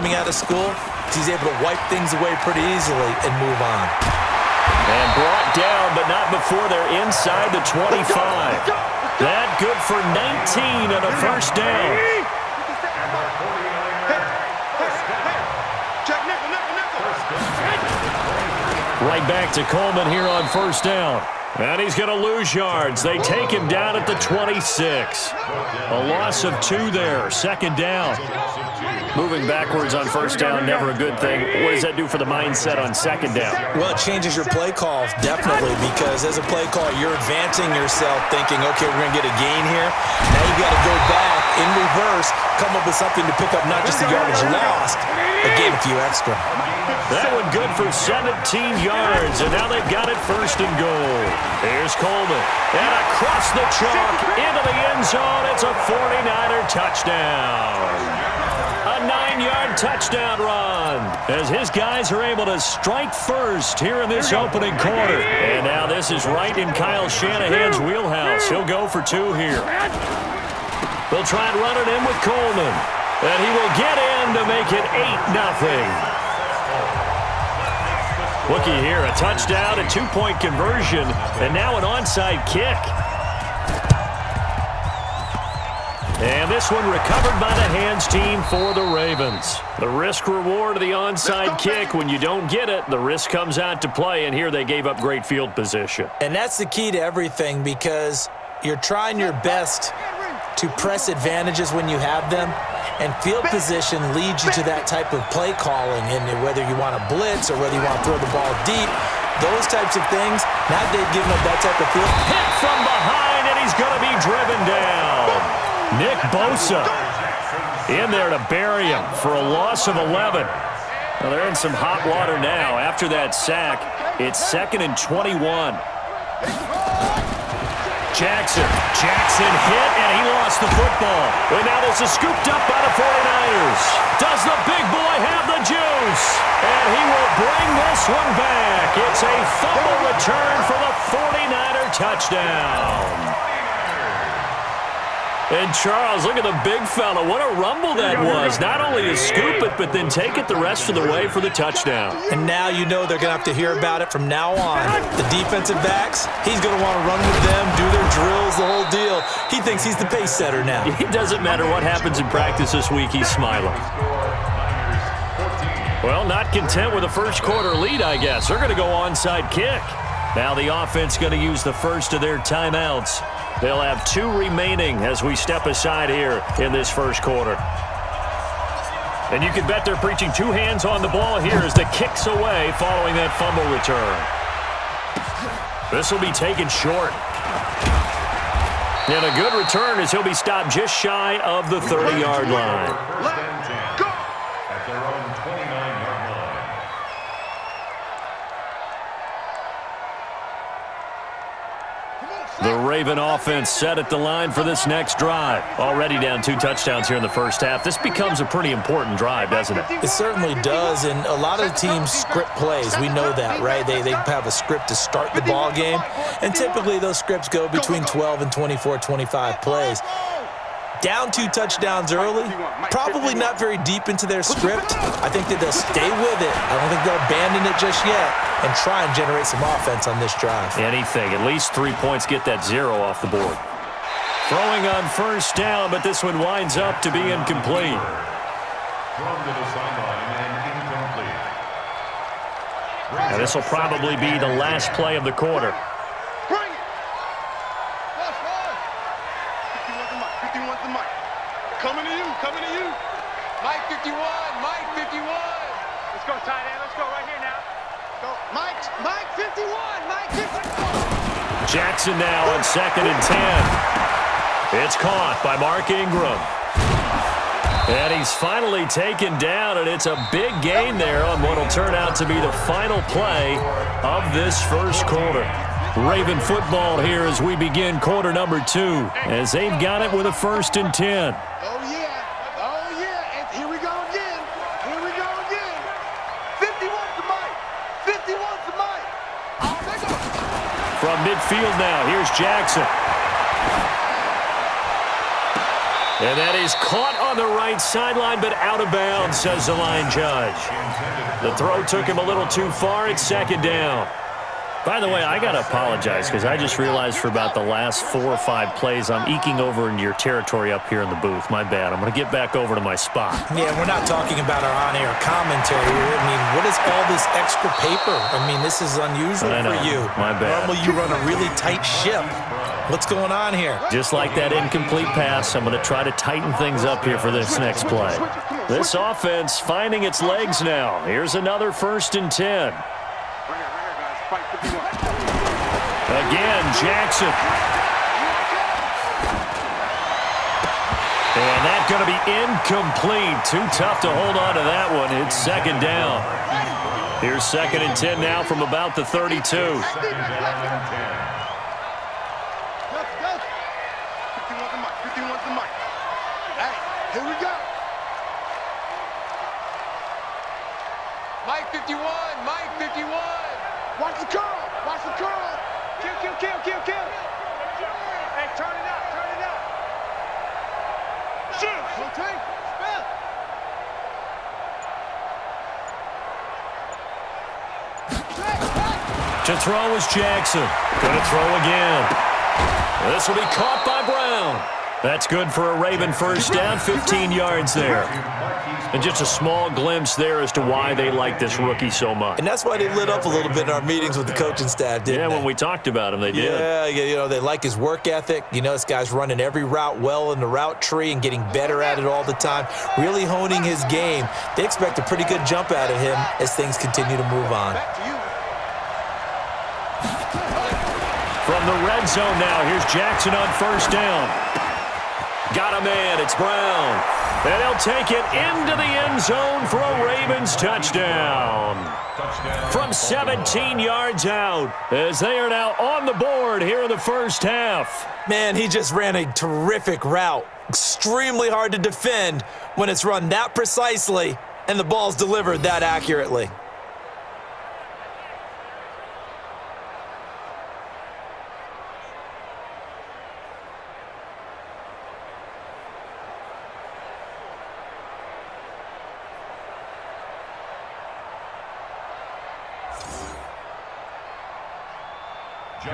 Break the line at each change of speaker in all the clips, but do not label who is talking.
coming out of school, he's able to wipe things away pretty easily and move on.
And brought down, but not before they're inside the 25. That good for 19 and a first down. Right back to Coleman here on first down. And he's going to lose yards. They take him down at the 26. A loss of 2 there. Second down. Moving backwards on first down, never a good thing. What does that do for the mindset on second down?
Well, it changes your play call, definitely, because as a play call, you're advancing yourself thinking, okay, we're going to get a gain here. Now you've got to go back in reverse, come up with something to pick up not just the yardage lost, but gain a few extra.
That one good for 17 yards, and now they've got it first and goal. Here's Coleman, and across the chalk, into the end zone. It's a 49er touchdown. A 9-yard touchdown run as his guys are able to strike first here in this opening quarter. And now this is right in Kyle Shanahan's wheelhouse. He'll go for 2 here. They'll try and run it in with Coleman, and he will get in to make it 8-0. Looky here, a touchdown, a 2-point conversion, and now an onside kick. And this one recovered by the hands team for the Ravens. The risk-reward of the onside kick, when you don't get it, the risk comes out to play, and here they gave up great field position.
And that's the key to everything, because you're trying your best to press advantages when you have them, and field position leads you to that type of play calling, and whether you want to blitz or whether you want to throw the ball deep, those types of things, now they've given up that type of field.
Hit from behind, and he's going to be driven down. Nick Bosa in there to bury him for a loss of 11. Well, they're in some hot water now. After that sack, it's 2nd and 21. Jackson hit, and he lost the football. And now this is scooped up by the 49ers. Does the big boy have the juice? And he will bring this one back. It's a fumble return for the 49er touchdown. And Charles, look at the big fella. What a rumble that was. Not only to scoop it, but then take it the rest of the way for the touchdown.
And now you know they're going to have to hear about it from now on. The defensive backs, he's going to want to run with them, do their drills, the whole deal. He thinks he's the pace setter now.
It doesn't matter what happens in practice this week, he's smiling. Well, not content with a first quarter lead, I guess. They're going to go onside kick. Now the offense going to use the first of their timeouts. They'll have 2 remaining as we step aside here in this first quarter. And you can bet they're preaching 2 hands on the ball here as the kick's away following that fumble return. This will be taken short. And a good return as he'll be stopped just shy of the 30-yard line. The Raven offense set at the line for this next drive. Already down 2 touchdowns here in the first half. This becomes a pretty important drive, doesn't it?
It certainly does, and a lot of teams script plays. We know that, right? They have a script to start the ball game, and typically those scripts go between 12 and 24, 25 plays. Down 2 touchdowns early, probably not very deep into their script. I think that they'll stay with it. I don't think they'll abandon it just yet and try and generate some offense on this drive.
Anything. At least 3 points, get that 0 off the board. Throwing on first down, but this one winds up to be incomplete. Now this will probably be the last play of the quarter.
Coming to you. Mike 51, Mike 51. Let's go, tight end. Let's go right here now. Go, Mike 51, Mike 51.
Jackson now on 2nd and 10. It's caught by Mark Ingram. And he's finally taken down, and it's a big gain there on what will turn out to be the final play of this first quarter. Raven football here as we begin quarter number 2, as they've got it with a 1st and 10.
Oh, yeah. And here we go again. 51 to Mike. 51 to Mike.
From midfield now, here's Jackson. And that is caught on the right sideline, but out of bounds, says the line judge. The throw took him a little too far. It's second down. By the way, I got to apologize because I just realized for about the last 4 or 5 plays, I'm eking over into your territory up here in the booth. My bad. I'm going to get back over to my spot.
Yeah, we're not talking about our on-air commentary here. I mean, what is all this extra paper? I mean, this is unusual for you.
My bad.
Normally you run a really tight ship. What's going on here?
Just like that incomplete pass, I'm going to try to tighten things up here for this next play. This offense finding its legs now. Here's another 1st and 10. Again, Jackson. And that's going to be incomplete. Too tough to hold on to that one. It's second down. Here's 2nd and 10 now from about the 32.
51's the mic. Hey, here we go. Mike 51, Mike 51. Watch the curl, watch the curl. Kill. Hey, turn it up. Shoot. Okay, spin.
To throw is Jackson. Going to throw again. This will be caught by Brown. That's good for a Raven first down, 15 yards there. And just a small glimpse there as to why they like this rookie so much.
And that's why they lit up a little bit in our meetings with the coaching staff, didn't they?
Yeah, when we talked about him, they did.
Yeah, you know, they like his work ethic. You know, this guy's running every route well in the route tree and getting better at it all the time, really honing his game. They expect a pretty good jump out of him as things continue to move on.
From the red zone now, here's Jackson on first down. Got a man, it's Brown. And he'll take it into the end zone for a Ravens touchdown. From 17 yards out, as they are now on the board here in the first half.
Man, he just ran a terrific route. Extremely hard to defend when it's run that precisely and the ball's delivered that accurately.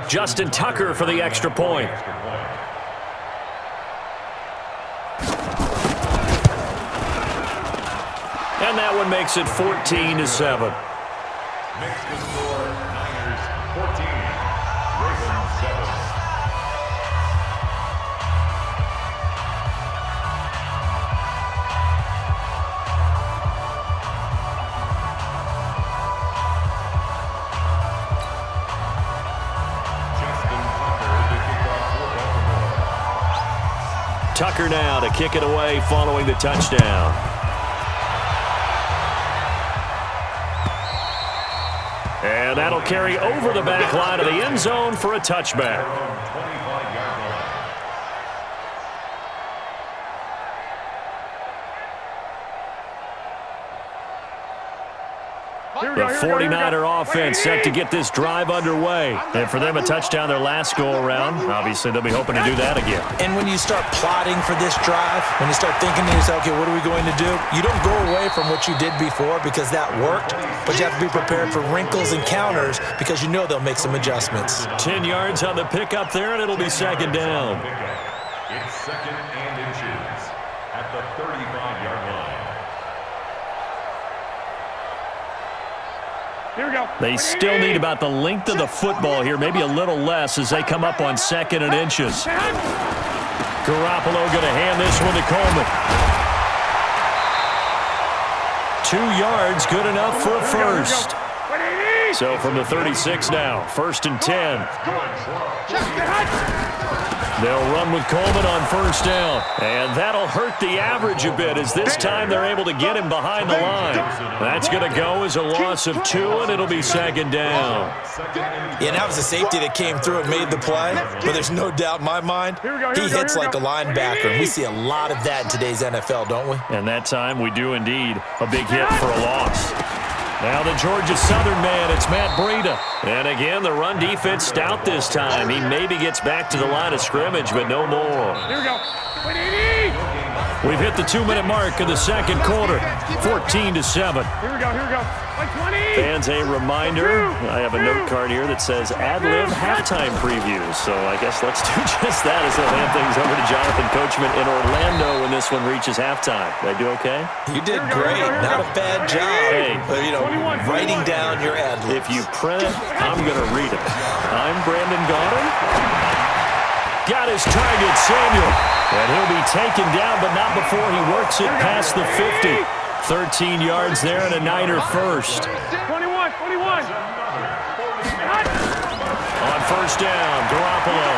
Justin Tucker for the extra point. And that one makes it 14-7.
Makes the score Niners 14, Ravens 7.
Tucker now to kick it away following the touchdown. And that'll carry over the back line of the end zone for a touchback. The 49er offense set to get this drive underway. And for them, a touchdown their last go-around. Obviously, they'll be hoping to do that again.
And when you start plotting for this drive, when you start thinking to yourself, okay, what are we going to do? You don't go away from what you did before because that worked, but you have to be prepared for wrinkles and counters because you know they'll make some adjustments.
10 yards on the pickup there, and it'll be second down.
It's 2nd and inches at the 35-yard line.
Here we go.
They still need about the length of the football here, maybe a little less as they come up on 2nd and inches. Garoppolo going to hand this one to Coleman. 2 yards, good enough for a first. So from the 36 now, 1st and 10. They'll run with Coleman on first down. And that'll hurt the average a bit as this time they're able to get him behind the line. That's going to go as a loss of 2, and it'll be second down.
Yeah, and that was a safety that came through and made the play, but there's no doubt in my mind he hits like a linebacker, and we see a lot of that in today's NFL, don't we?
And that time we do indeed a big hit for a loss. Now the Georgia Southern man, it's Matt Breida. And again, the run defense stout this time. He maybe gets back to the line of scrimmage, but no more.
Here we go.
We've hit the 2-minute mark of the second quarter, 14-7.
Here we go. Like 20.
Fans, a reminder, I have a note card here that says ad-lib halftime previews. So I guess let's do just that as we'll hand things over to Jonathan Coachman in Orlando when this one reaches halftime. Did I do okay?
You did great. Not a bad job.
Hey,
writing down your ad-libs.
If you print it, I'm going to read it. I'm Brandon Gaudin. Got his target, Samuel. And he'll be taken down, but not before he works it past the 50. 13 yards there and a Niner first.
21.
On first down, Garoppolo.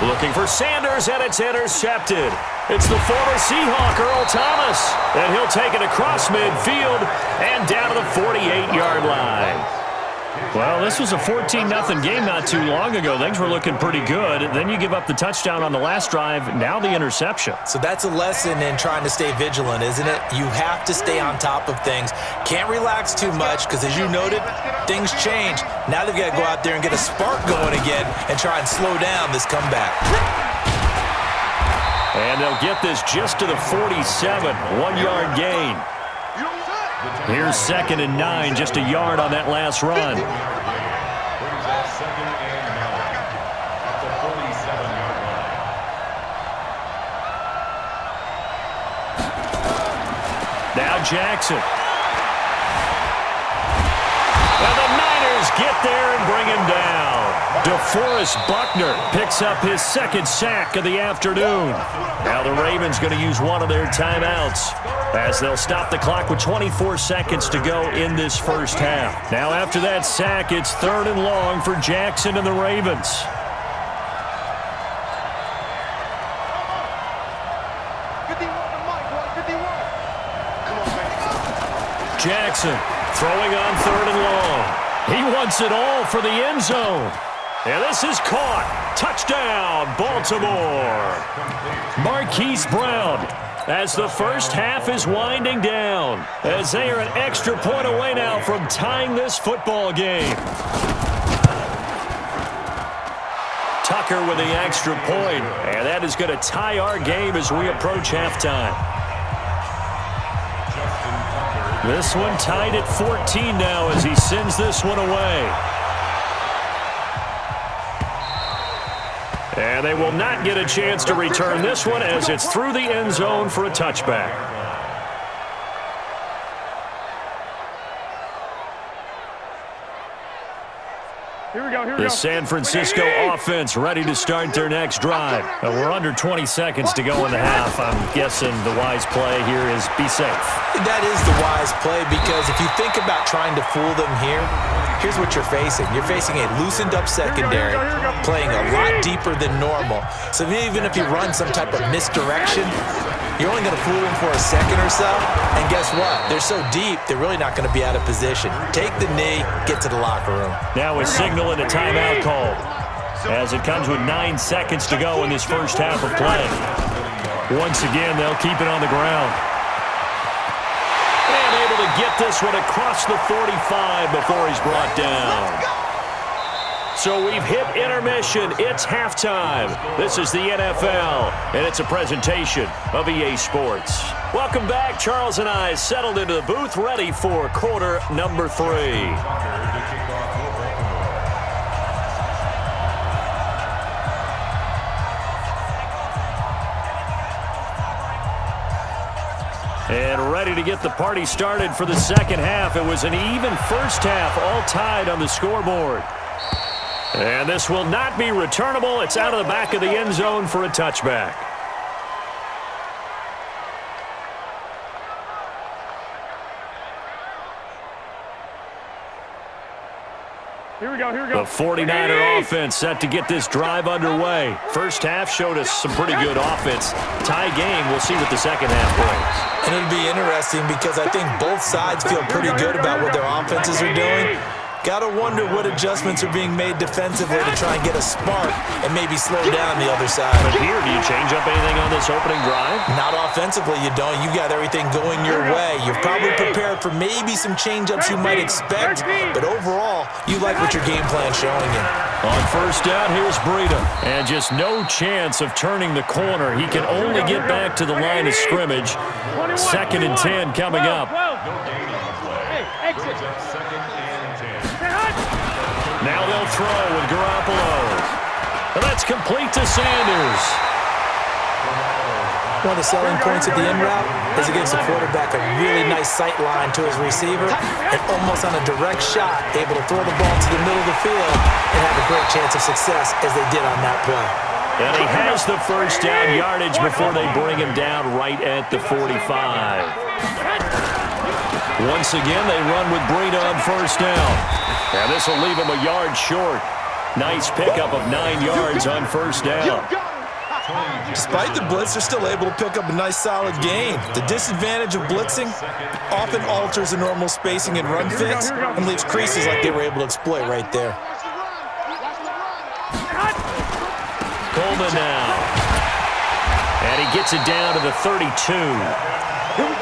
Looking for Sanders, and it's intercepted. It's the former Seahawk, Earl Thomas. And he'll take it across midfield and down to the 48-yard line. Well, this was a 14-0 game not too long ago. Things were looking pretty good. Then you give up the touchdown on the last drive. Now the interception.
So that's a lesson in trying to stay vigilant, isn't it? You have to stay on top of things. Can't relax too much because, as you noted, things change. Now they've got to go out there and get a spark going again and try and slow down this comeback.
And they'll get this just to the 47. 1-yard gain. Here's 2nd and 9, just a yard on that last run.
Brings up 2nd and 9 at the 47-yard line.
Now Jackson. And the Niners get there and bring him down. DeForest Buckner picks up his 2nd sack of the afternoon. Now the Ravens going to use one of their timeouts as they'll stop the clock with 24 seconds to go in this first half. Now after that sack, it's 3rd and long for Jackson and the Ravens. Jackson throwing on 3rd and long. He wants it all for the end zone. And this is caught. Touchdown, Baltimore. Marquise Brown as the first half is winding down, as they are an extra point away now from tying this football game. Tucker with the extra point, and that is going to tie our game as we approach halftime. This one tied at 14 now as he sends this one away. And they will not get a chance to return this one as it's through the end zone for a touchback.
Here we go.
The San Francisco offense ready to start their next drive. We're under 20 seconds to go in the half. I'm guessing the wise play here is be safe.
That is the wise play because if you think about trying to fool them here, here's what you're facing. You're facing a loosened up secondary, playing a lot deeper than normal. So even if you run some type of misdirection, you're only going to fool them for a second or so. And guess what? They're so deep, they're really not going to be out of position. Take the knee, get to the locker room.
Now a signal and a timeout call as it comes with 9 seconds to go in this first half of play. Once again, they'll keep it on the ground. And able to get this one across the 45 before he's brought down. So we've hit intermission. It's halftime. This is the NFL, and it's a presentation of EA Sports. Welcome back. Charles and I settled into the booth, ready for quarter number 3. And ready to get the party started for the second half. It was an even first half, all tied on the scoreboard. And this will not be returnable. It's out of the back of the end zone for a touchback.
Here we go.
The 49er offense set to get this drive underway. First half showed us some pretty good offense. Tie game, we'll see what the second half brings.
And it'll be interesting because I think both sides feel pretty good about what their offenses are doing. Got to wonder what adjustments are being made defensively to try and get a spark and maybe slow down the other side.
But here, do you change up anything on this opening drive?
Not offensively, you don't. You got everything going your way. You're probably prepared for maybe some change-ups you might expect, but overall, you like what your game plan's showing you.
On first down, here's Breida. And just no chance of turning the corner. He can only get back to the line of scrimmage. 2nd and 10 coming up. Now they'll throw with Garoppolo. And that's complete to Sanders.
One of the selling points of the in route is it gives the quarterback a really nice sight line to his receiver and almost on a direct shot, able to throw the ball to the middle of the field and have a great chance of success as they did on that play.
And he has the first down yardage before they bring him down right at the 45. Once again, they run with Breida on first down. And this will leave him a yard short. Nice pickup of 9 yards on first down.
Despite the blitz, they're still able to pick up a nice solid gain. The disadvantage of blitzing often alters the normal spacing and run fits and leaves creases like they were able to exploit right there.
Coleman now. And he gets it down to the 32.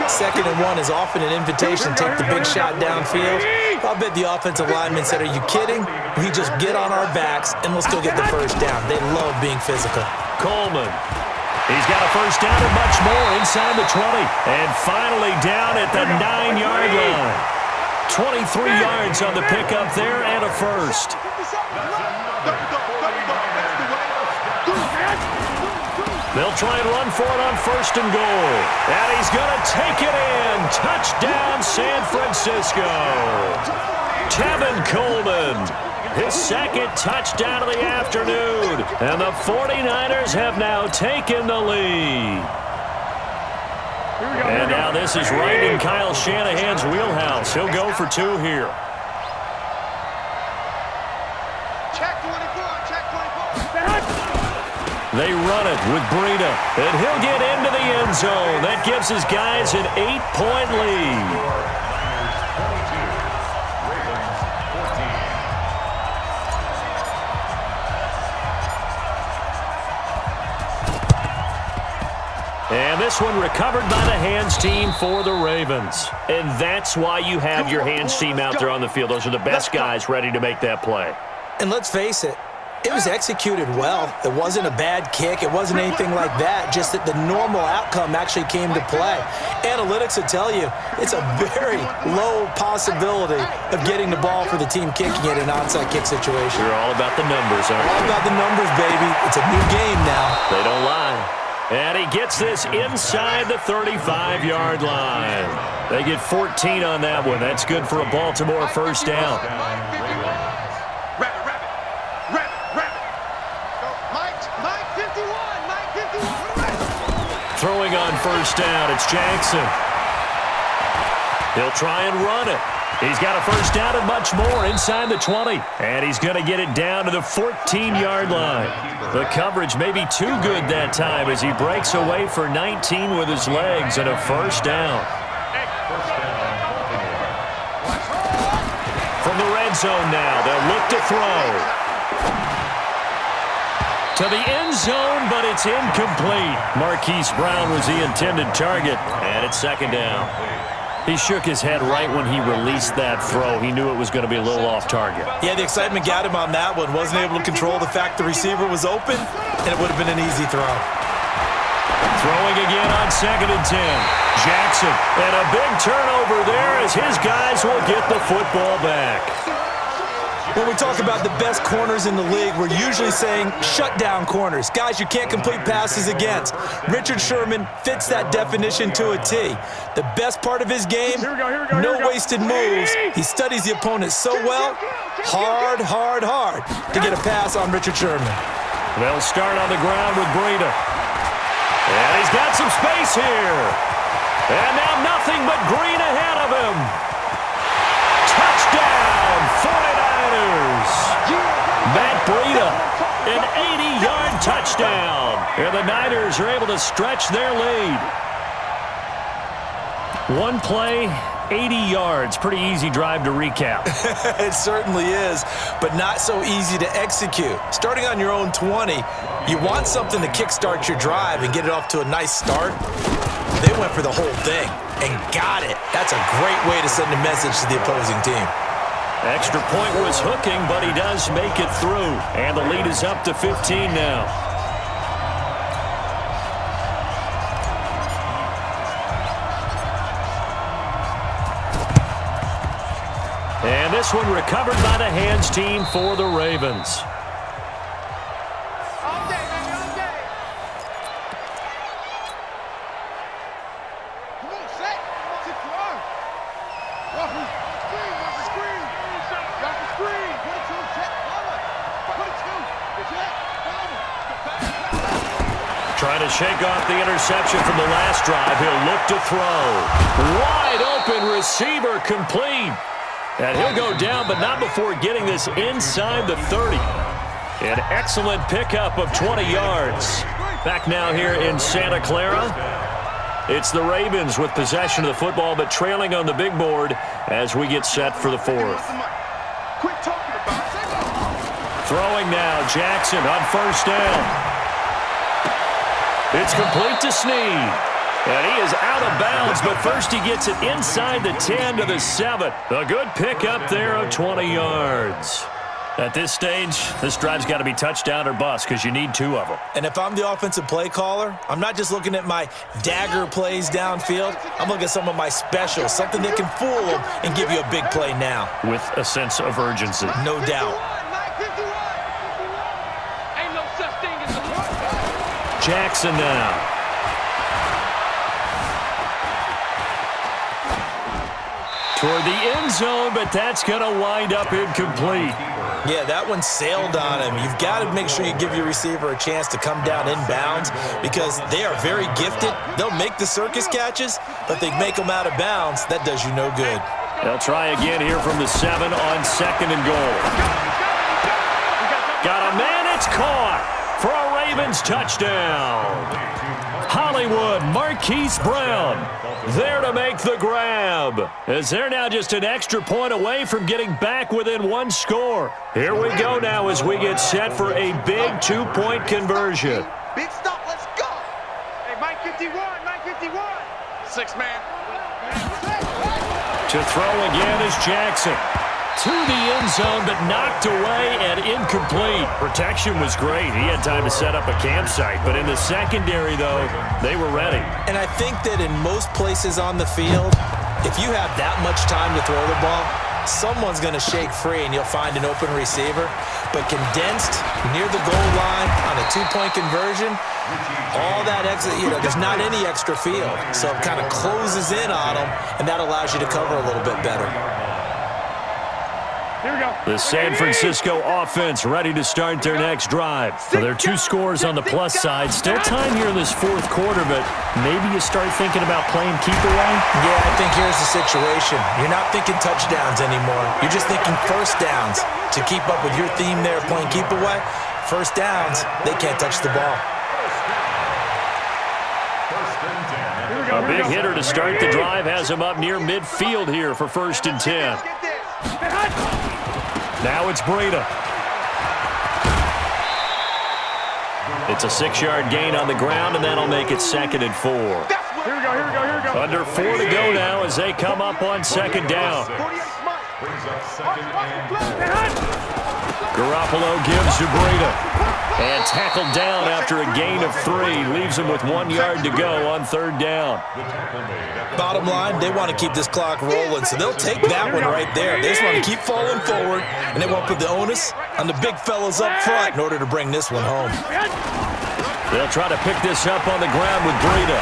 2nd and 1 is often an invitation to take the big shot downfield. I'll bet the offensive linemen said, are you kidding? We just get on our backs and we'll still get the first down. They love being physical.
Coleman. He's got a first down and much more inside the 20. And finally down at the 9-yard line. 23 yards on the pickup there and a first. They'll try and run for it on 1st and goal. And he's going to take it in. Touchdown, San Francisco. Tevin Coleman. His 2nd touchdown of the afternoon. And the 49ers have now taken the lead. And now this is right in Kyle Shanahan's wheelhouse. He'll go for 2 here.
Check 24, check 24.
They run it with Breida. And he'll get into the end zone. That gives his guys an 8-point lead. And this one recovered by the hands team for the Ravens. And that's why you have your hands team out there on the field. Those are the best guys ready to make that play.
And let's face it, it was executed well. It wasn't a bad kick. It wasn't anything like that, just that the normal outcome actually came to play. Analytics will tell you it's a very low possibility of getting the ball for the team kicking it in an onside kick situation.
You're all about the numbers, aren't you?
All about the numbers, baby. It's a new game now.
They don't lie. And he gets this inside the 35-yard line. They get 14 on that one. That's good for a Baltimore first down. Throwing on first down, it's Jackson. He'll try and run it. He's got a first down and much more inside the 20. And he's going to get it down to the 14-yard line. The coverage may be too good that time as he breaks away for 19 with his legs and a first down. From the red zone now, they'll look to throw. To the end zone, but it's incomplete. Marquise Brown was the intended target, and it's 2nd down. He shook his head right when he released that throw. He knew it was going to be a little off target.
Yeah, the excitement got him on that one. Wasn't able to control the fact the receiver was open, and it would have been an easy throw.
Throwing again on 2nd and 10. Jackson, and a big turnover there as his guys will get the football back.
When we talk about the best corners in the league, we're usually saying shutdown corners, guys you can't complete passes against. Richard Sherman fits that definition to a T. The best part of his game, no wasted moves. He studies the opponent so well, hard to get a pass on Richard Sherman.
They'll start on the ground with Breida. And he's got some space here. And now nothing but green ahead of him. Touchdown, 49ers. Matt Breida, an 80-yard touchdown. And the Niners are able to stretch their lead. One play, 80 yards. Pretty easy drive to recap.
It certainly is, but not so easy to execute. Starting on your own 20, you want something to kickstart your drive and get it off to a nice start. They went for the whole thing and got it. That's a great way to send a message to the opposing team.
Extra point was hooking, but he does make it through. And the lead is up to 15 now. And this one recovered by the hands team for the Ravens.
All day, baby, all day. Come on, set. Sit down. Rocky, screen, Rocky, screen. Rocky, screen. Put it to him, check, cover. Put it to him, check, cover.
Trying to shake off the interception from the last drive. He'll look to throw. Wide open receiver complete. And he'll go down, but not before getting this inside the 30. An excellent pickup of 20 yards. Back now here in Santa Clara. It's the Ravens with possession of the football, but trailing on the big board as we get set for the fourth.
Quit talking about it.
Throwing now, Jackson on first down. It's complete to Snead. And he is out of bounds, but first he gets it inside the 10 to the 7. A good pickup there of 20 yards. At this stage, this drive's got to be touchdown or bust because you need 2 of them.
And if I'm the offensive play caller, I'm not just looking at my dagger plays downfield. I'm looking at some of my specials, something that can fool them and give you a big play now.
With a sense of urgency.
No doubt.
Ain't no such thing as a
Jackson now. Toward the end zone, but that's going to wind up incomplete.
Yeah, that one sailed on him. You've got to make sure you give your receiver a chance to come down inbounds because they are very gifted. They'll make the circus catches, but they make them out of bounds. That does you no good.
They'll try again here from the 7 on 2nd and goal. Got a man, it's caught for a Ravens touchdown. Hollywood, Marquise Brown, there to make the grab, as they're now just an extra point away from getting back within 1 score. Here we go now as we get set for a big 2-point conversion.
Big stop, let's go. Hey, Mike 51, Mike 51. 6 man.
To throw again is Jackson. To the end zone, but knocked away and incomplete. Protection was great. He had time to set up a campsite, but in the secondary, though, they were ready.
And I think that in most places on the field, if you have that much time to throw the ball, someone's going to shake free and you'll find an open receiver. But condensed near the goal line on a 2-point conversion, all that extra, there's not any extra field. So it kind of closes in on them, and that allows you to cover a little bit better.
Here we go.
The San Francisco offense ready to start their next drive. So there are 2 scores on the plus side. Still time here in this 4th quarter, but maybe you start thinking about playing keep away?
Yeah, I think here's the situation. You're not thinking touchdowns anymore. You're just thinking first downs. To keep up with your theme there, playing keep away, first downs, they can't touch the ball.
A big hitter to start the drive has him up near midfield here for 1st and 10. Now it's Breida. It's a 6-yard gain on the ground, and that'll make it 2nd and 4.
Here we go, here we go, here we go.
Under 4 to go now as they come up on 2nd down.
Brings up 2nd and 4.
Garoppolo gives to Breida. And tackled down after a gain of 3. Leaves him with 1 yard to go on 3rd down.
Bottom line, they want to keep this clock rolling, so they'll take that one right there. They just want to keep falling forward, and they won't put the onus on the big fellas up front in order to bring this one home.
They'll try to pick this up on the ground with Breida.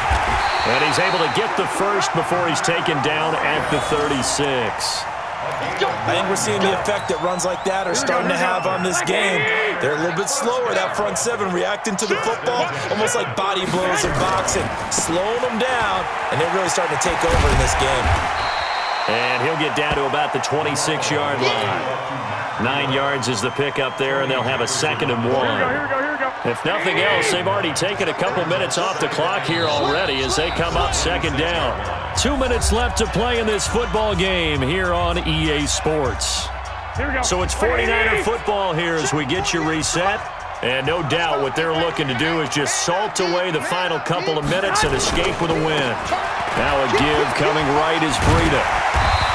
And he's able to get the first before he's taken down at the 36.
I think we're seeing the effect that runs like that are starting to have on this game. They're a little bit slower, that front 7, reacting to the football, almost like body blows in boxing, slowing them down, and they're really starting to take over in this game.
And he'll they'll get down to about the 26-yard line. 9 yards is the pickup there, and they'll have a 2nd and 1. If nothing else, they've already taken a couple minutes off the clock here already as they come up 2nd down. 2 minutes left to play in this football game here on EA Sports. So it's 49er football here as we get you reset. And no doubt what they're looking to do is just salt away the final couple of minutes and escape with a win. Now a give coming right is Breida.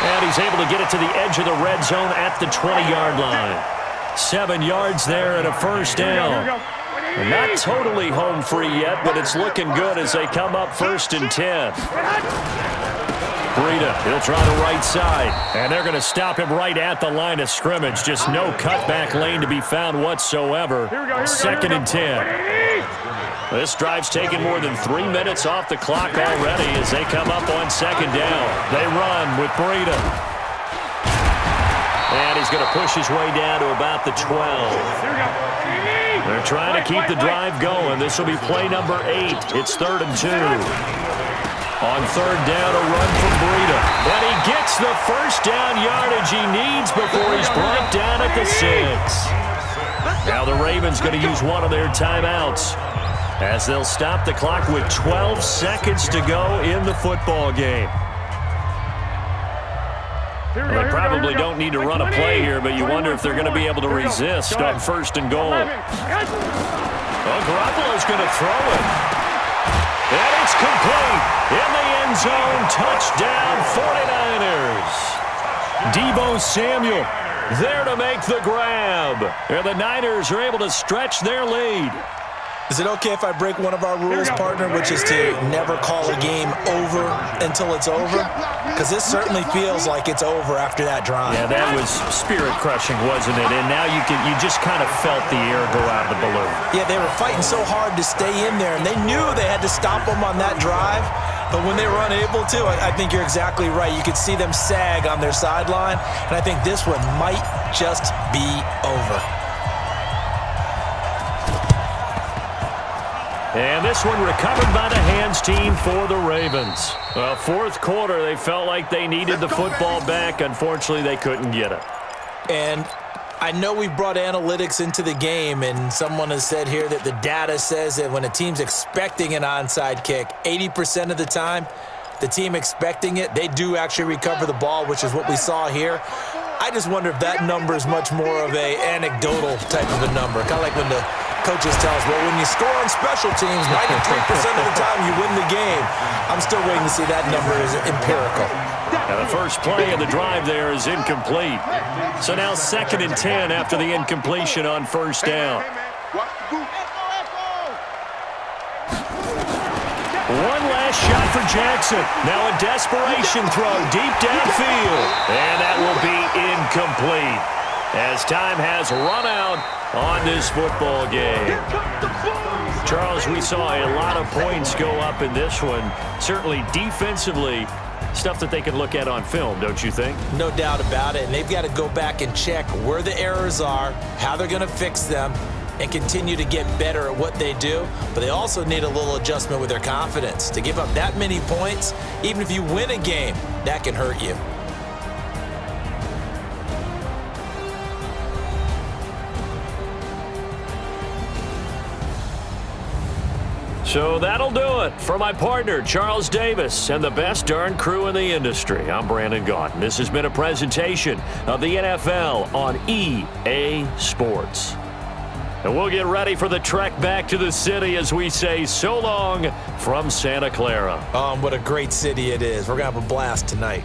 And he's able to get it to the edge of the red zone at the 20-yard line. 7 yards there and a 1st down. Not totally home free yet, but it's looking good as they come up 1st and 10. Breida, he'll try the right side. And they're going to stop him right at the line of scrimmage. Just no cutback lane to be found whatsoever. 2nd and 10. This drive's taken more than 3 minutes off the clock already as they come up on 2nd down. They run with Breida. And he's going to push his way down to about the 12. They're trying to keep the drive going. This will be play number 8. It's 3rd and 2. On 3rd down, a run from Breida. And he gets the 1st down yardage he needs before he's brought down at the 6. Now the Ravens going to use one of their timeouts as they'll stop the clock with 12 seconds to go in the football game. Well, they probably don't need to run a play here, but you wonder if they're going to be able to resist on 1st and goal. Well, Garoppolo's going to throw it. And it's complete. In the end zone, touchdown 49ers. Deebo Samuel there to make the grab. And the Niners are able to stretch their lead.
Is it okay if I break one of our rules, partner, which is to never call a game over until it's over? Because this certainly feels like it's over after that drive.
Yeah, that was spirit-crushing, wasn't it? And now you just kind of felt the air go out of the balloon.
Yeah, they were fighting so hard to stay in there, and they knew they had to stop them on that drive. But when they were unable to, I think you're exactly right. You could see them sag on their sideline, and I think this one might just be over.
And this one recovered by the hands team for the Ravens. Well, 4th quarter, they felt like they needed the football back. Unfortunately, they couldn't get it.
And I know we brought analytics into the game, and someone has said here that the data says that when a team's expecting an onside kick, 80% of the time, the team expecting it, they do actually recover the ball, which is what we saw here. I just wonder if that number is much more of a anecdotal type of a number. Kind of like when the coaches tell us, well, when you score on special teams, 93% of the time you win the game. I'm still waiting to see that number is empirical.
Now the first play of the drive there is incomplete. So now 2nd and 10 after the incompletion on 1st down. One last shot for Jackson. Now a desperation throw deep downfield. And that will be incomplete as time has run out on this football game. Charles, we saw a lot of points go up in this one. Certainly defensively, stuff that they can look at on film, don't you think?
No doubt about it. And they've got to go back and check where the errors are, how they're going to fix them, and continue to get better at what they do. But they also need a little adjustment with their confidence. To give up that many points, even if you win a game, that can hurt you.
So that'll do it for my partner, Charles Davis, and the best darn crew in the industry. I'm Brandon Gaudin. This has been a presentation of the NFL on EA Sports. And we'll get ready for the trek back to the city as we say so long from Santa Clara.
What a great city it is. We're going to have a blast tonight.